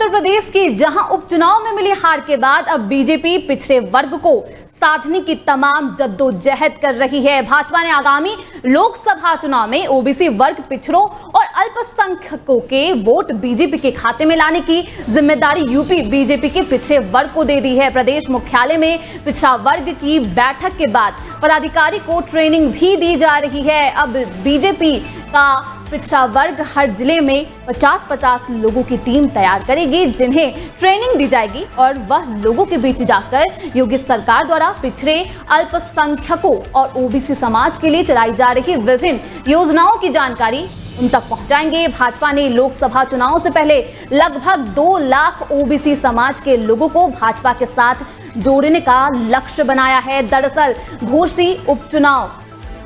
उत्तर प्रदेश की जहां उपचुनाव में मिली हार के बाद अब बीजेपी पिछड़े वर्ग को साधने की तमाम जद्दोजहद कर रही है। भाजपा ने आगामी लोकसभा चुनाव में ओबीसी वर्ग, पिछड़ों और अल्पसंख्यकों के वोट बीजेपी के खाते में लाने की जिम्मेदारी यूपी बीजेपी के पिछड़े वर्ग को दे दी है। प्रदेश मुख्यालय में पिछड़ा वर्ग की बैठक के बाद पदाधिकारी को ट्रेनिंग भी दी जा रही है। अब बीजेपी का पिछड़ा वर्ग हर जिले में 50-50 लोगों की टीम तैयार करेगी, जिन्हें ट्रेनिंग दी जाएगी और वह लोगों के बीच जाकर योगी सरकार द्वारा पिछड़े, अल्पसंख्यकों और ओबीसी समाज के लिए चलाई जा रही विभिन्न योजनाओं की जानकारी उन तक पहुंचाएंगे। भाजपा ने लोकसभा चुनाव से पहले लगभग 2 लाख ओबीसी समाज के लोगों को भाजपा के साथ जोड़ने का लक्ष्य बनाया है। दरअसल घोसी उपचुनाव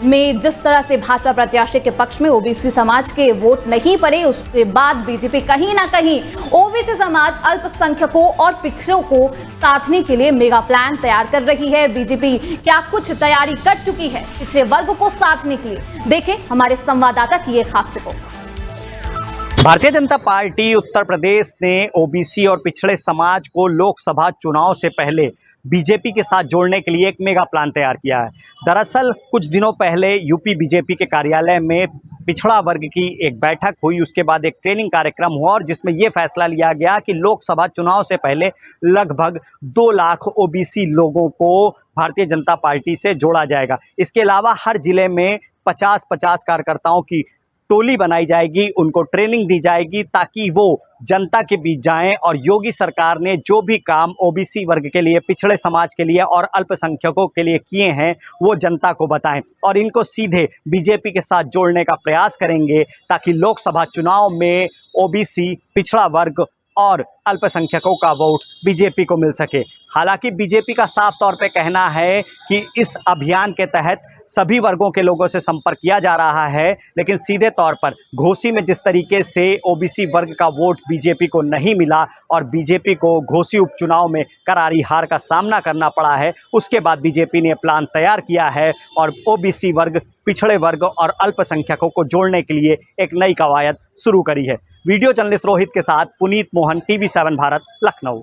में जिस तरह से भाजपा प्रत्याशी के पक्ष में ओबीसी समाज के वोट नहीं पड़े, उसके बाद बीजेपी कहीं ना कहीं ओबीसी समाज, अल्पसंख्यकों और पिछड़ों को साधने के लिए मेगा प्लान तैयार कर रही है। बीजेपी क्या कुछ तैयारी कर चुकी है पिछड़े वर्ग को साधने के लिए? देखें हमारे संवाददाता की ये खास रिपोर्ट। भारतीय जनता पार्टी उत्तर प्रदेश ने ओबीसी और पिछड़े समाज को लोकसभा चुनाव से पहले बीजेपी के साथ जोड़ने के लिए एक मेगा प्लान तैयार किया है। दरअसल कुछ दिनों पहले यूपी बीजेपी के कार्यालय में पिछड़ा वर्ग की एक बैठक हुई, उसके बाद एक ट्रेनिंग कार्यक्रम हुआ और जिसमें यह फैसला लिया गया कि लोकसभा चुनाव से पहले लगभग 2 लाख ओबीसी लोगों को भारतीय जनता पार्टी से जोड़ा जाएगा। इसके अलावा हर जिले में 50-50 कार्यकर्ताओं की टोली बनाई जाएगी, उनको ट्रेनिंग दी जाएगी ताकि वो जनता के बीच जाएं और योगी सरकार ने जो भी काम ओबीसी वर्ग के लिए, पिछड़े समाज के लिए और अल्पसंख्यकों के लिए किए हैं वो जनता को बताएं और इनको सीधे बीजेपी के साथ जोड़ने का प्रयास करेंगे ताकि लोकसभा चुनाव में ओबीसी, पिछड़ा वर्ग और अल्पसंख्यकों का वोट बीजेपी को मिल सके। हालांकि बीजेपी का साफ तौर पे कहना है कि इस अभियान के तहत सभी वर्गों के लोगों से संपर्क किया जा रहा है, लेकिन सीधे तौर पर घोसी में जिस तरीके से ओबीसी वर्ग का वोट बीजेपी को नहीं मिला और बीजेपी को घोसी उपचुनाव में करारी हार का सामना करना पड़ा है, उसके बाद बीजेपी ने प्लान तैयार किया है और ओबीसी वर्ग, पिछड़े वर्ग और अल्पसंख्यकों को जोड़ने के लिए एक नई कवायद शुरू करी है। वीडियो जर्नलिस्ट रोहित के साथ पुनीत मोहन, TV7 भारत, लखनऊ।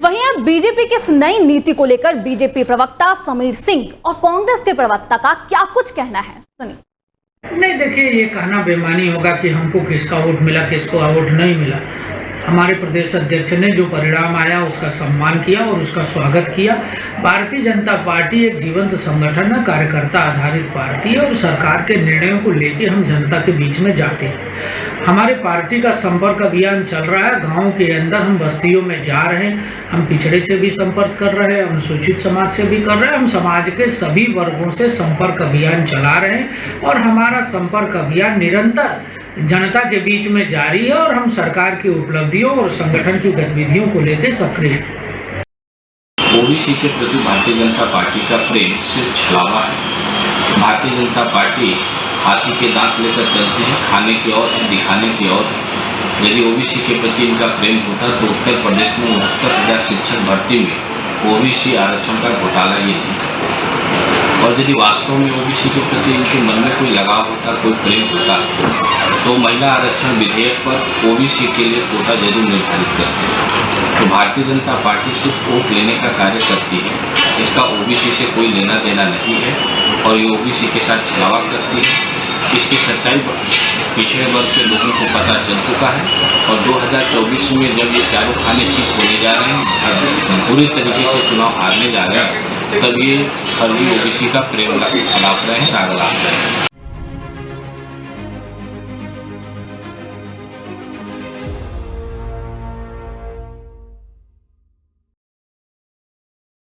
वहीं अब बीजेपी की इस नई नीति को लेकर बीजेपी प्रवक्ता समीर सिंह और कांग्रेस के प्रवक्ता का क्या कुछ कहना है, सुनिए। नहीं, देखिए, ये कहना बेईमानी होगा कि हमको किसका वोट मिला, किसको वोट नहीं मिला। हमारे प्रदेश अध्यक्ष ने जो परिणाम आया उसका सम्मान किया और उसका स्वागत किया। भारतीय जनता पार्टी एक जीवंत संगठन है, कार्यकर्ता आधारित पार्टी है और सरकार के निर्णयों को लेकर हम जनता के बीच में जाते हैं। हमारे पार्टी का संपर्क अभियान चल रहा है, गाँव के अंदर हम बस्तियों में जा रहे हैं, हम पिछड़े से भी संपर्क कर रहे हैं, अनुसूचित समाज से भी कर रहे हैं, हम समाज के सभी वर्गों से संपर्क अभियान चला रहे हैं और हमारा संपर्क अभियान निरंतर जनता के बीच में जारी है और हम सरकार की उपलब्धियों और संगठन की गतिविधियों को लेकर सक्रिय हैं। ओबीसी के प्रति भारतीय जनता पार्टी का प्रेम सिर्फ छलावा है। भारतीय जनता पार्टी हाथी के दांत लेकर चलते हैं, खाने की ओर, दिखाने की ओर। यदि ओबीसी के प्रति इनका प्रेम होता तो उत्तर प्रदेश में 69,000 शिक्षक भर्ती में ओबीसी आरक्षण का घोटाला ही नहीं था। और यदि वास्तव में ओबीसी के प्रति इनके मन में कोई लगाव होता, कोई प्रेम होता, तो महिला आरक्षण विधेयक पर ओबीसी के लिए कोटा जरूर निर्धारित करते। तो भारतीय जनता पार्टी सिर्फ वोट लेने का कार्य करती है, इसका ओबीसी से कोई लेना देना नहीं है और ये ओबीसी के साथ छलावा करती है। इसकी सच्चाई पिछड़े वर्ग के लोगों को पता चल चुका है और 2024 में जब ये चारों खाने ठीक होने जा रहे हैं, पूरी तरीके से चुनाव हारने जा रहे हैं, तब ये फर्जी ओबीसी का प्रेम खिलाफ रहे हैं, राग लाभ रहे हैं।